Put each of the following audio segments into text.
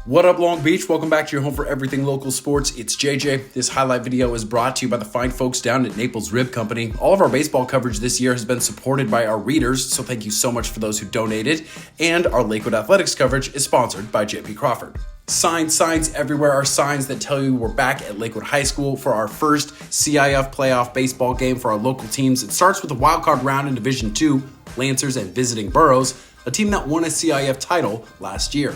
What up, Long Beach? Welcome back to your home for everything local sports. It's JJ. This highlight video is brought to you by the fine folks down at Naples Rib Company. All of our baseball coverage this year has been supported by our readers, so thank you so much for those who donated. And our Lakewood athletics coverage is sponsored by JP Crawford. Signs everywhere are signs that tell you we're back at Lakewood High School for our first CIF playoff baseball game for our local teams. It starts with a wildcard round in Division II, Lancers and visiting Burroughs, a team that won a CIF title last year.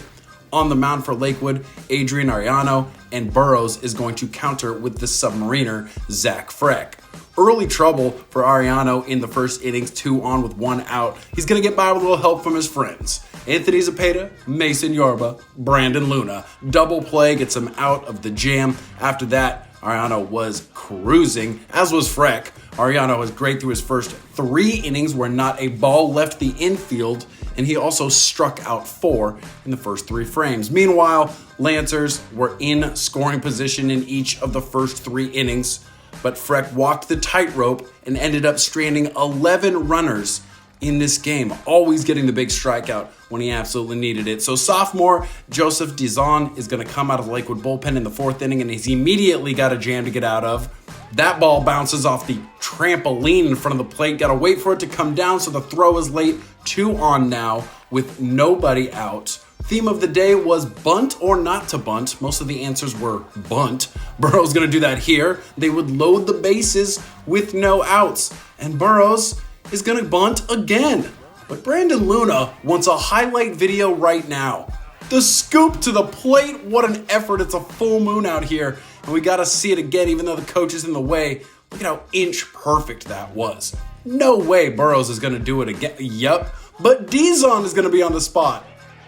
On the mound for Lakewood, Adrian Ariano, and Burroughs is going to counter with the submariner, Zach Freck. Early trouble for Ariano in the first innings, 2 on with 1 out. He's going to get by with a little help from his friends. Anthony Zepeda, Mason Yorba, Brandon Luna. Double play gets him out of the jam. After that, Ariano was cruising, as was Freck. Ariano was great through his first 3 innings where not a ball left the infield, and he also struck out 4 in the first 3 frames. Meanwhile, Lancers were in scoring position in each of the first 3 innings, but Freck walked the tightrope and ended up stranding 11 runners in this game, always getting the big strikeout when he absolutely needed it. So sophomore Joseph Dizon is going to come out of the Lakewood bullpen in the 4th inning, and he's immediately got a jam to get out of. That ball bounces off the trampoline in front of the plate. Got to wait for it to come down, so the throw is late. 2 on now with nobody out. Theme of the day was bunt or not to bunt. Most of the answers were bunt. Burroughs going to do that here. They would load the bases with no outs, and Burroughs is going to bunt again. But Brandon Luna wants a highlight video right now. The scoop to the plate. What an effort. It's a full moon out here, and we got to see it again even though the coach is in the way. Look at how inch perfect that was. No way Burroughs is going to do it again. Yep. But Dizon is going to be on the spot.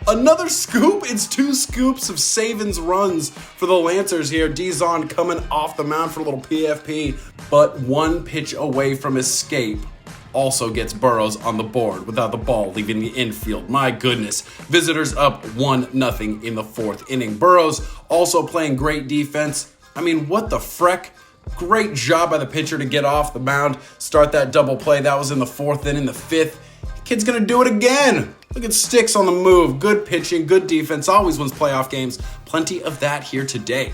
Another scoop. It's 2 scoops of Saban's runs for the Lancers here. Dizon coming off the mound for a little PFP, but 1 pitch away from escape. Also gets Burroughs on the board without the ball leaving the infield. My goodness. Visitors up 1-0 in the 4th inning. Burroughs also playing great defense. I mean, what the freck? Great job by the pitcher to get off the mound, start that double play. That was in the 4th and in the 5th. The kid's going to do it again. Look at Sticks on the move. Good pitching, good defense. Always wins playoff games. Plenty of that here today.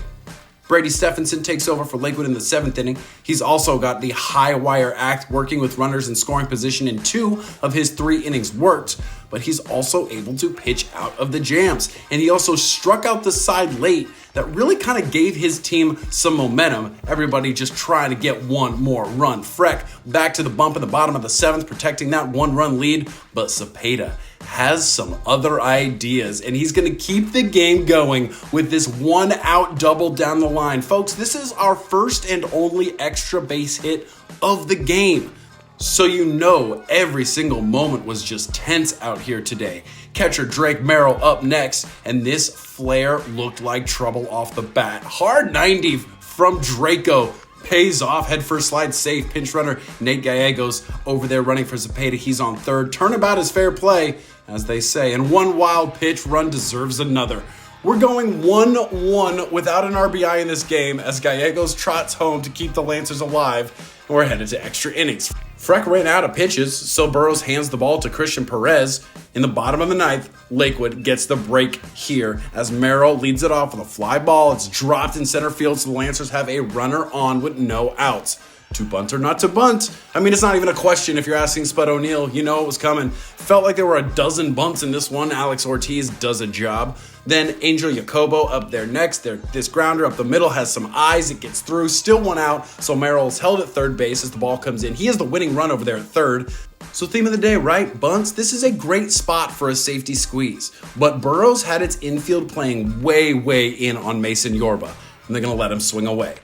Brady Stephenson takes over for Lakewood in the 7th inning. He's also got the high wire act, working with runners in scoring position in 2 of his 3 innings worked, but he's also able to pitch out of the jams. And he also struck out the side late that really kind of gave his team some momentum. Everybody just trying to get 1 more run. Freck back to the bump in the bottom of the 7th, protecting that 1-run lead, but Zepeda has some other ideas, and he's going to keep the game going with this 1-out double down the line. Folks, this is our first and only extra base hit of the game. So you know every single moment was just tense out here today. Catcher Drake Merrill up next, and this flare looked like trouble off the bat. Hard 90 from Draco. Pays off, head first slide safe. Pinch runner Nate Gallegos over there running for Zepeda. He's on 3rd. Turnabout is fair play, as they say. And 1 wild pitch run deserves another. We're going 1-1 without an RBI in this game as Gallegos trots home to keep the Lancers alive. And we're headed to extra innings. Freck ran out of pitches, so Burroughs hands the ball to Christian Perez. In the bottom of the 9th, Lakewood gets the break here as Merrill leads it off with a fly ball. It's dropped in center field, so the Lancers have a runner on with no outs. To bunt or not to bunt? I mean, it's not even a question if you're asking Spud O'Neill. You know it was coming. Felt like there were a dozen bunts in this one. Alex Ortiz does a job. Then Angel Jacobo up there next. This grounder up the middle has some eyes. It gets through. Still 1 out, so Merrill's held at 3rd base as the ball comes in. He has the winning run over there at 3rd. So theme of the day, right? Bunts. This is a great spot for a safety squeeze. But Burroughs had its infield playing way in on Mason Yorba, and they're going to let him swing away.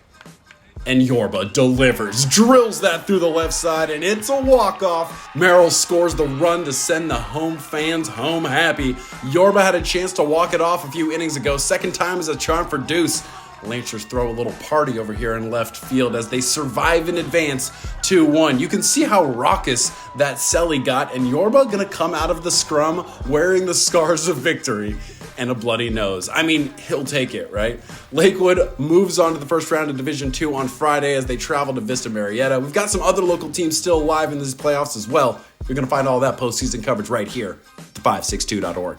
And Yorba delivers, drills that through the left side, and it's a walk-off. Merrill scores the run to send the home fans home happy. Yorba had a chance to walk it off a few innings ago. 2nd time is a charm for Deuce. Lancers throw a little party over here in left field as they survive in advance 2-1. You can see how raucous that Selly got, and Yorba gonna come out of the scrum wearing the scars of victory and a bloody nose. I mean, he'll take it, right? Lakewood moves on to the first round of Division II on Friday as they travel to Vista Marietta. We've got some other local teams still alive in these playoffs as well. You're gonna find all that postseason coverage right here at the562.org.